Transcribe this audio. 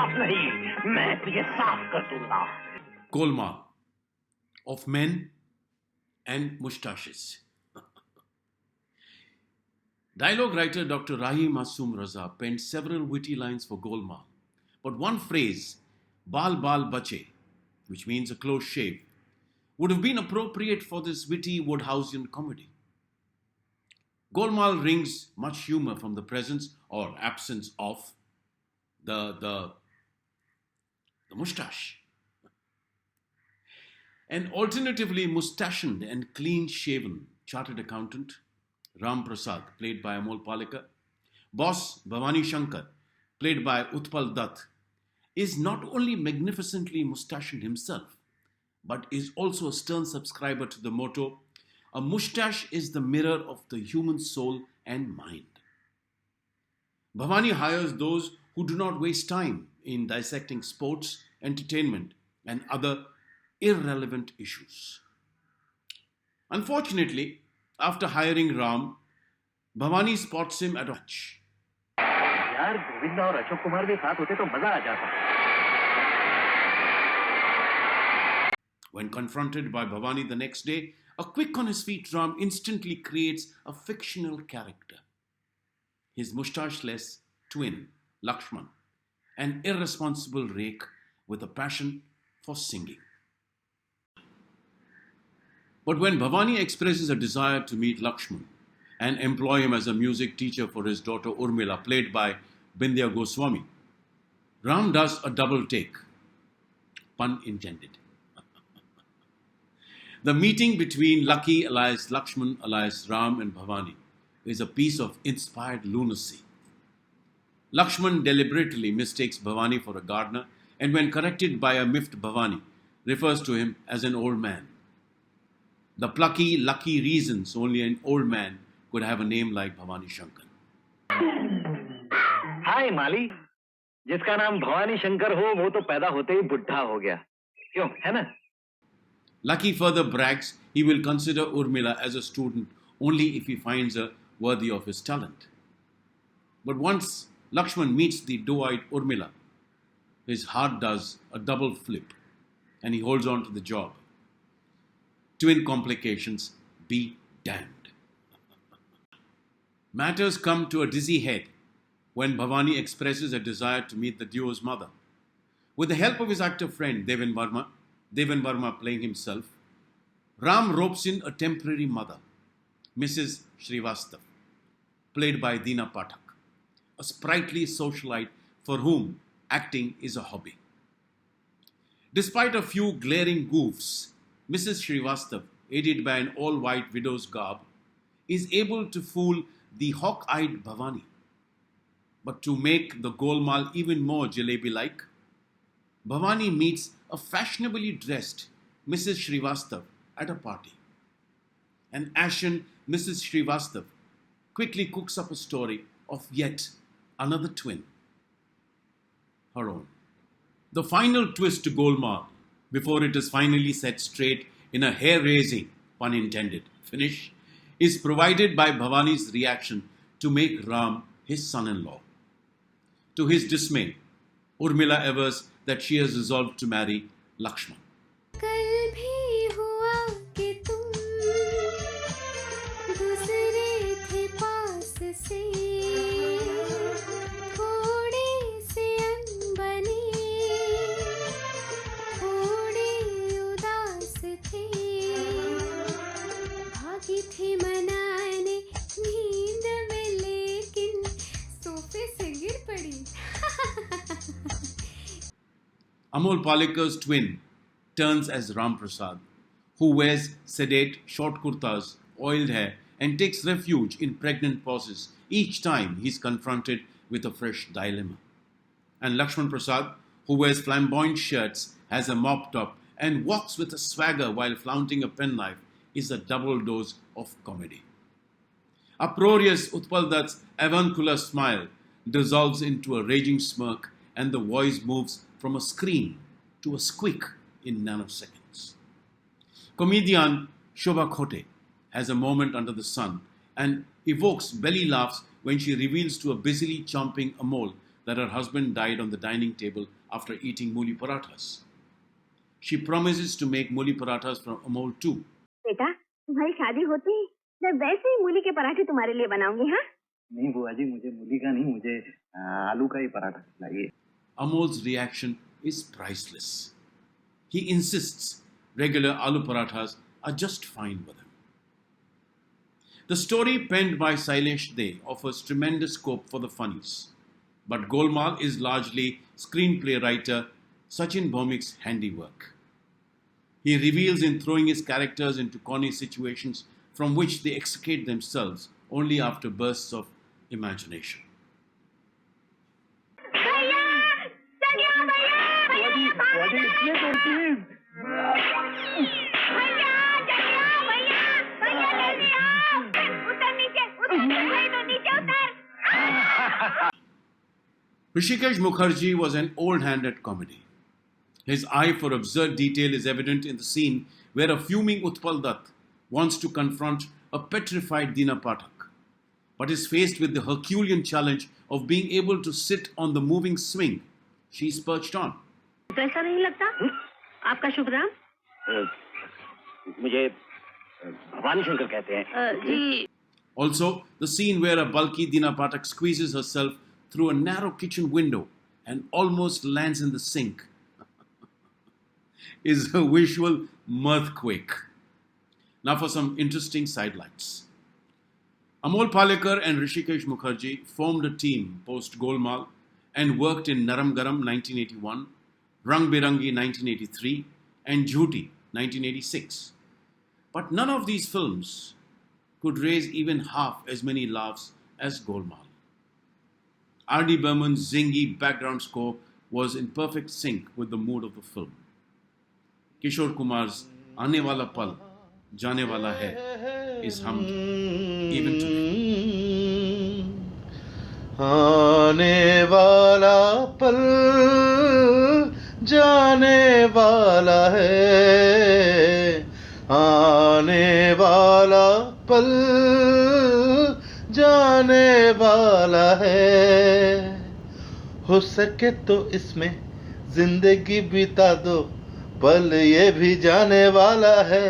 साफ नहीं, मैं तुझे साफ कर दूंगा. Golmaal of men and moustaches. Dialogue writer Dr. Rahim Masoom Raza penned several witty lines for Golmaal, but one phrase, "Bal Bal Bache," which means a close shave, would have been appropriate for this witty Woodhouseian comedy. Golmaal wrings much humor from the presence or absence of the moustache. An alternatively mustachioned and clean-shaven chartered accountant, Ram Prasad, played by Amol Palekar, boss Bhavani Shankar, played by Utpal Dutt, is not only magnificently mustachioned himself, but is also a stern subscriber to the motto, "A moustache is the mirror of the human soul and mind." Bhavani hires those who do not waste time in dissecting sports, entertainment, and other irrelevant issues. Unfortunately, after hiring Ram, Bhavani spots him at a match. यार गोविंदा और अशोक कुमार भी साथ होते तो मजा आ जाता. When confronted by Bhavani the next day, a quick on his feet Ram instantly creates a fictional character. His moustache-less twin, Lakshman, an irresponsible rake with a passion for singing. But when Bhavani expresses a desire to meet Lakshman and employ him as a music teacher for his daughter Urmila, played by Bindya Goswami, Ram does a double take. Pun intended. The meeting between Lucky alias Lakshman alias Ram and Bhavani is a piece of inspired lunacy. Lakshman deliberately mistakes Bhavani for a gardener and when corrected by a miffed Bhavani, refers to him as an old man. The plucky, lucky reasons only an old man could have a name like Bhavani Shankar. हाय माली, जिसका नाम भवानी शंकर हो वो तो पैदा होते ही बुढ़ा हो गया, क्यों है ना? Lucky further brags he will consider Urmila as a student only if he finds her worthy of his talent. But once Lakshman meets the doe-eyed Urmila, his heart does a double flip and he holds on to the job. Twin complications be damned. Matters come to a dizzy head when Bhavani expresses a desire to meet the duo's mother. With the help of his actor friend Deven Verma playing himself, Ram ropes in a temporary mother, Mrs. Srivastav, played by Deena Pathak, a sprightly socialite for whom acting is a hobby. Despite a few glaring goofs, Mrs. Srivastav, aided by an all-white widow's garb, is able to fool the hawk-eyed Bhavani. But to make the Golmaal even more jalebi-like, Bhavani meets a fashionably dressed Mrs. Srivastav at a party. An ashen Mrs. Srivastav quickly cooks up a story of yet another twin, her own. The final twist to Golmaal, before it is finally set straight in a hair-raising, pun intended, finish, is provided by Bhavani's reaction to make Ram his son-in-law. To his dismay, Urmila avers that she has resolved to marry Lakshman. Amol Palekar's twin turns as Ram Prasad, who wears sedate short kurtas, oiled hair, and takes refuge in pregnant pauses each time he is confronted with a fresh dilemma. And Lakshman Prasad, who wears flamboyant shirts, has a mop top, and walks with a swagger while flaunting a penknife, is a double dose of comedy. Uproarious Utpal Dutt's avuncular smile dissolves into a raging smirk, and the voice moves from a scream to a squeak in nanoseconds. Comedian Shobha Khote has a moment under the sun and evokes belly laughs when she reveals to a busily chomping Amol that her husband died on the dining table after eating muli parathas. She promises to make muli parathas from Amol too. बेटा, तुम्हारी शादी होते ही मैं वैसे ही मूली के पराठे तुम्हारे लिए बनाऊंगी, हाँ? नहीं बुआ जी, मुझे मूली का नहीं, मुझे आलू का ही पराठा खिलाइए. Amol's reaction is priceless. He insists regular aloo parathas are just fine with him. The story penned by Sailesh De offers tremendous scope for the funnies, but Golmaal is largely screenplay writer Sachin Bhaumik's handiwork. He reveals in throwing his characters into corny situations from which they extricate themselves only after bursts of imagination. Hrishikesh Mukherjee was an old hand at comedy. His eye for absurd detail is evident in the scene where a fuming Utpal Dutt wants to confront a petrified Dina Pathak, but is faced with the Herculean challenge of being able to sit on the moving swing she's perched on. तो ऐसा नहीं लगता? आपका शुभ नाम? मुझे भवानी शंकर कहते हैं. जी. Also, the scene where a bulky Dina Pathak squeezes herself through a narrow kitchen window and almost lands in the sink is a visual mirthquake. Now for some interesting sidelights. Amol Palekar and Hrishikesh Mukherjee formed a team post Golmaal and worked in Naram Garam 1981, Rang Birangi 1983 and Jhooti 1986. But none of these films could raise even half as many laughs as Golmaal. R.D. Burman's zingy background score was in perfect sync with the mood of the film. Kishore Kumar's Aane Wala Pal, Jaane Wala Hai is hummed even today. आने वाला पल जाने वाला है, आने वाला पल जाने वाला है, हो सके तो इसमें जिंदगी बिता दो, पल ये भी जाने वाला है.